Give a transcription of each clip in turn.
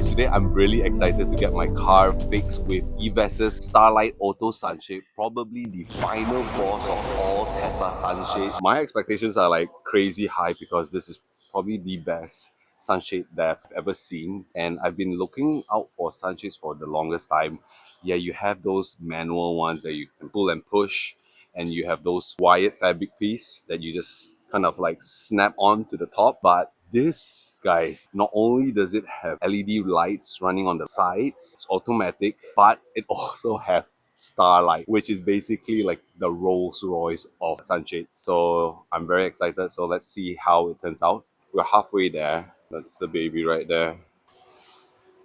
guys, today I'm really excited to get my car fixed with EVESS Starlight Auto Sunshade, probably the final boss of all Tesla sunshades. My expectations are like crazy high because this is probably the best sunshade that I've ever seen, and I've been looking out for sunshades for the longest time. Yeah, you have those manual ones that you can pull and push, and you have those wired fabric piece that you just kind of like snap on to the top. But this, guys, not only does it have LED lights running on the sides, it's automatic, but it also have Starlight, which is basically like the Rolls-Royce of sunshades. So I'm very excited. So let's see how it turns out. We're halfway there. That's the baby right there.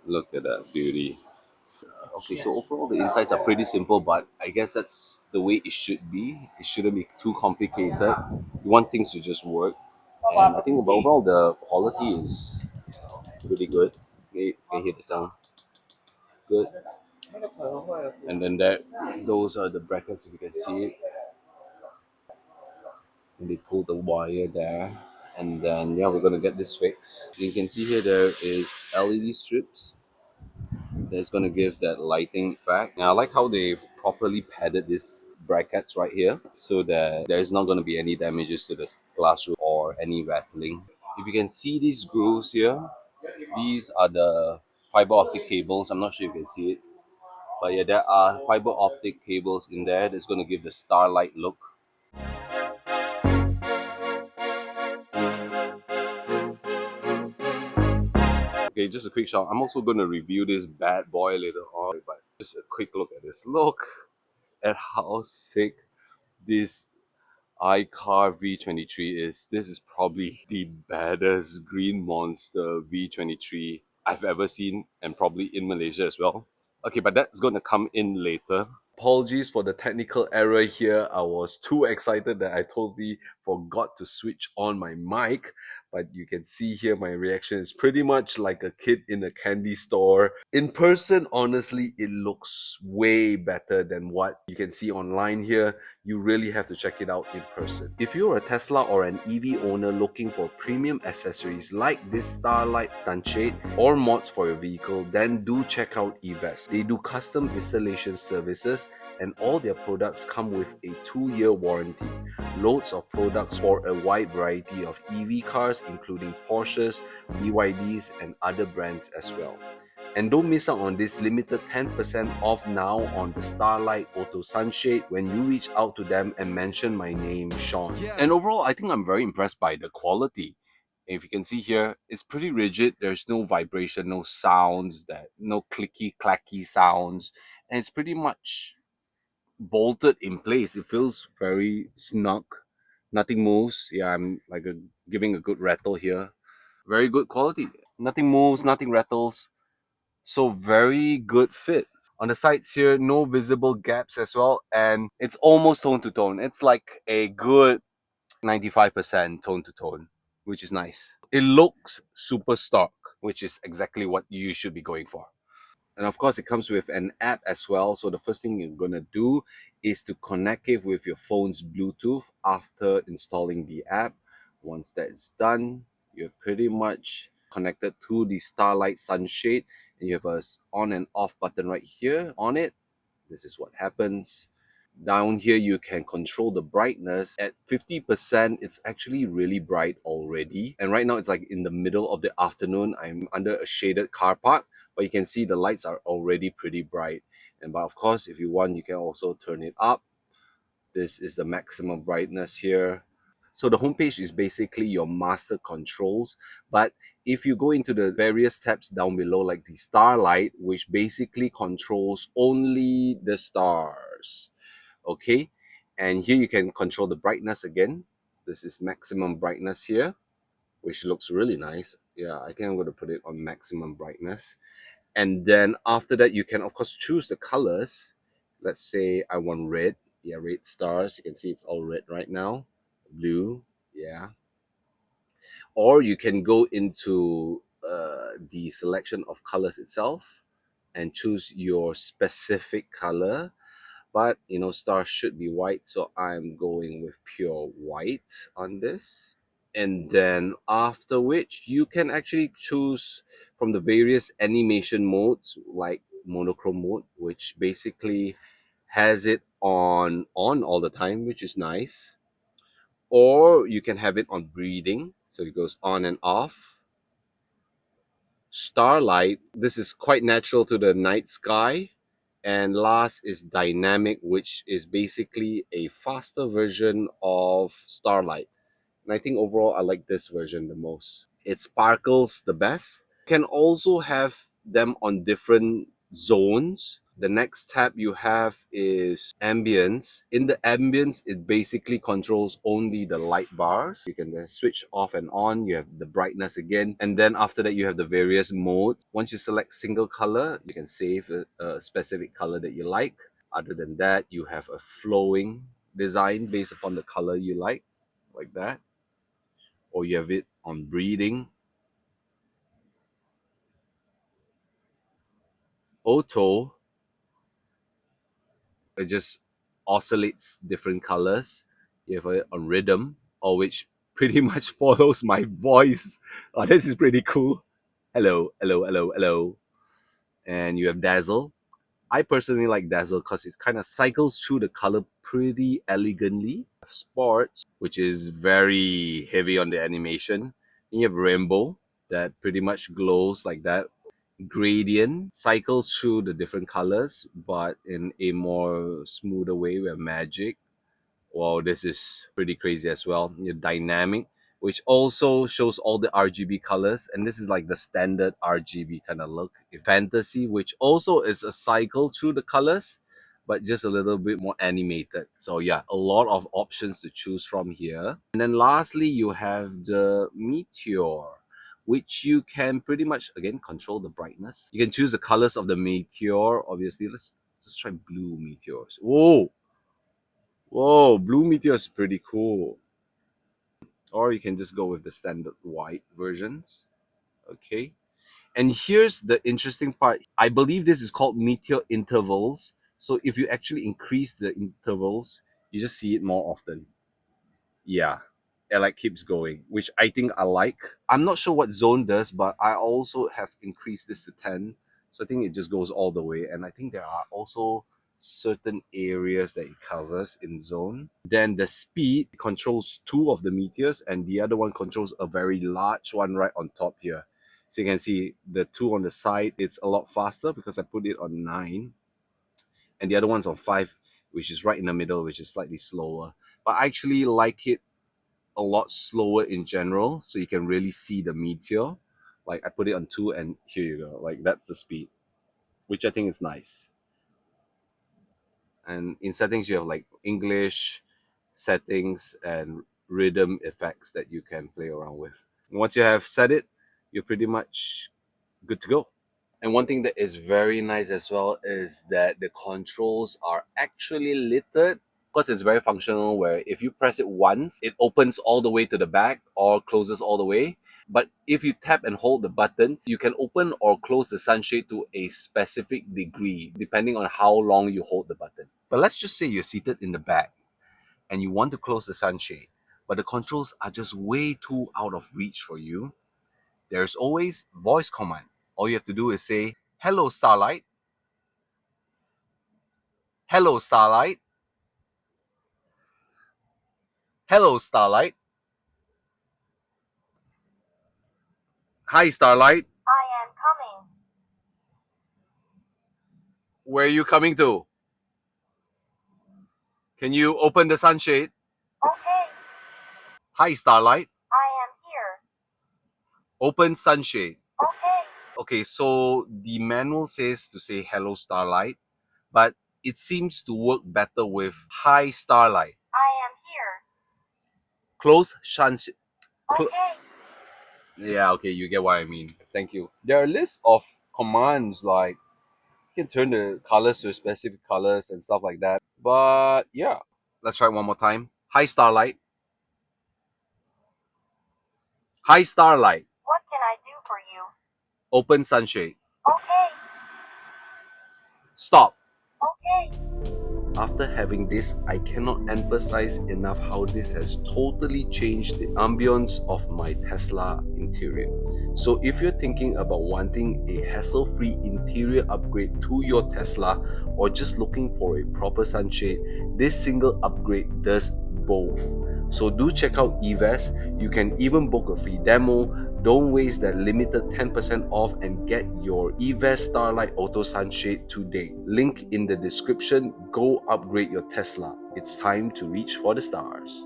Look at that beauty. Okay, so overall the insides are pretty simple, but I guess that's the way it should be. It shouldn't be too complicated. You want things to just work. And I think overall the quality is really good. You can hear the sound. Good. And then those are the brackets if you can see it. And they pull the wire there. And then yeah, we're gonna get this fixed. You can see here there is LED strips that's going to give that lighting effect. Now, I like how they've properly padded these brackets right here so that there's not going to be any damages to the glass roof or any rattling. If you can see these grooves here, these are the fiber optic cables. I'm not sure if you can see it, but yeah, there are fiber optic cables in there that's going to give the starlight look. Okay, just a quick shot. I'm also going to review this bad boy later on, but just a quick look at this. Look at how sick this iCar V23 is. This is probably the baddest green monster V23 I've ever seen, and probably in Malaysia as well. Okay, but that's going to come in later. Apologies for the technical error here. I was too excited that I totally forgot to switch on my mic. But you can see here my reaction is pretty much like a kid in a candy store. In person, honestly, it looks way better than what you can see online here. You really have to check it out in person. If you're a Tesla or an EV owner looking for premium accessories like this Starlight Sunshade or mods for your vehicle, then do check out EVESS. They do custom installation services, and all their products come with a 2-year warranty. Loads of products for a wide variety of EV cars, including Porsches, BYDs, and other brands as well. And don't miss out on this limited 10% off now on the Starlight Auto Sunshade when you reach out to them and mention my name, Sean. And overall, I think I'm very impressed by the quality. If you can see here, it's pretty rigid. There's no vibration, no sounds, no clicky clacky sounds, and it's pretty much bolted in place. It feels very snug. Nothing moves. Yeah, I'm like giving a good rattle here. Very good quality. Nothing moves, nothing rattles. So very good fit. On the sides here, no visible gaps as well, and it's almost tone to tone. It's like a good 95% tone to tone, which is nice. It looks super stock, which is exactly what you should be going for. And of course, it comes with an app as well. So the first thing you're gonna do is to connect it with your phone's Bluetooth after installing the app. Once that's done, you're pretty much connected to the Starlight Sunshade, and you have a on and off button right here on it. This is what happens. Down here, you can control the brightness. At 50%, it's actually really bright already. And right now, it's like in the middle of the afternoon. I'm under a shaded car park, but you can see the lights are already pretty bright. And but of course, if you want, you can also turn it up. This is the maximum brightness here. So the homepage is basically your master controls, but if you go into the various tabs down below, like the Starlight, which basically controls only the stars, okay, and here you can control the brightness again. This is maximum brightness here, which looks really nice. Yeah, I think I'm going to put it on maximum brightness. And then after that, you can of course choose the colors. Let's say I want red. Yeah, red stars. You can see it's all red right now. Blue. Yeah. Or you can go into the selection of colors itself and choose your specific color. But stars should be white, so I'm going with pure white on this. And then after which you can actually choose from the various animation modes like monochrome mode, which basically has it on all the time, which is nice. Or you can have it on breathing, so it goes on and off. Starlight, this is quite natural to the night sky. And last is dynamic, which is basically a faster version of Starlight. And I think overall I like this version the most. It sparkles the best. You can also have them on different zones. The next tab you have is ambience. In the ambience, it basically controls only the light bars. You can then switch off and on. You have the brightness again. And then after that, you have the various modes. Once you select single color, you can save a specific color that you like. Other than that, you have a flowing design based upon the color you like that. Or you have it on breathing. Auto, it just oscillates different colors. You have it on rhythm, or which pretty much follows my voice. Oh, this is pretty cool. Hello, hello, hello, hello. And you have dazzle. I personally like dazzle because it kind of cycles through the color pretty elegantly. Sports, which is very heavy on the animation. And you have rainbow that pretty much glows like that. Gradient cycles through the different colors, but in a more smoother way where magic. Wow, this is pretty crazy as well. Your dynamic, which also shows all the RGB colors, and this is like the standard RGB kind of look. Fantasy, which also is a cycle through the colors, but just a little bit more animated. So yeah, a lot of options to choose from here. And then lastly, you have the Meteor, which you can pretty much again control the brightness. You can choose the colors of the Meteor. Obviously, let's just try blue meteors. Whoa, whoa, blue meteor is pretty cool. Or you can just go with the standard white versions. Okay. And here's the interesting part. I believe this is called meteor intervals. So if you actually increase the intervals, you just see it more often. Yeah, it like keeps going, which I think I like. I'm not sure what zone does, but I also have increased this to 10. So I think it just goes all the way. And I think there are also certain areas that it covers in zone. Then the speed controls two of the meteors, and the other one controls a very large one right on top here. So you can see the two on the side, it's a lot faster because I put it on 9. And the other one's on 5, which is right in the middle, which is slightly slower. But I actually like it a lot slower in general, so you can really see the meteor. Like I put it on 2, and here you go. Like that's the speed, which I think is nice. And in settings, you have like English settings and rhythm effects that you can play around with. And once you have set it, you're pretty much good to go. And one thing that is very nice as well is that the controls are actually littered, because it's very functional where if you press it once, it opens all the way to the back or closes all the way. But if you tap and hold the button, you can open or close the sunshade to a specific degree depending on how long you hold the button. But let's just say you're seated in the back and you want to close the sunshade, but the controls are just way too out of reach for you. There's always voice command. All you have to do is say, "Hello, Starlight. Hello, Starlight. Hello, Starlight. Hi, Starlight. I am coming. Where are you coming to? Can you open the sunshade? Okay, Hi, Starlight. I am here. Open sunshade." Okay, Okay, so the manual says to say "Hello, Starlight," but it seems to work better with "Hi, Starlight." I am here. Close sunshade. Okay, Yeah, okay, you get what I mean. Thank you. There are lists of commands like you can turn the colors to specific colors and stuff like that. But yeah, let's try it one more time. Hi, Starlight. Hi, Starlight. what can I do for you? Open sunshade. Okay, Stop. okay. after having this, I cannot emphasize enough how this has totally changed the ambience of my Tesla interior. So if you're thinking about wanting a hassle-free interior upgrade to your Tesla, or just looking for a proper sunshade, this single upgrade does both. So do check out EVESS. You can even book a free demo. Don't waste that limited 10% off and get your EVESS Starlight Auto Sunshade today. Link in the description. Go upgrade your Tesla. It's time to reach for the stars.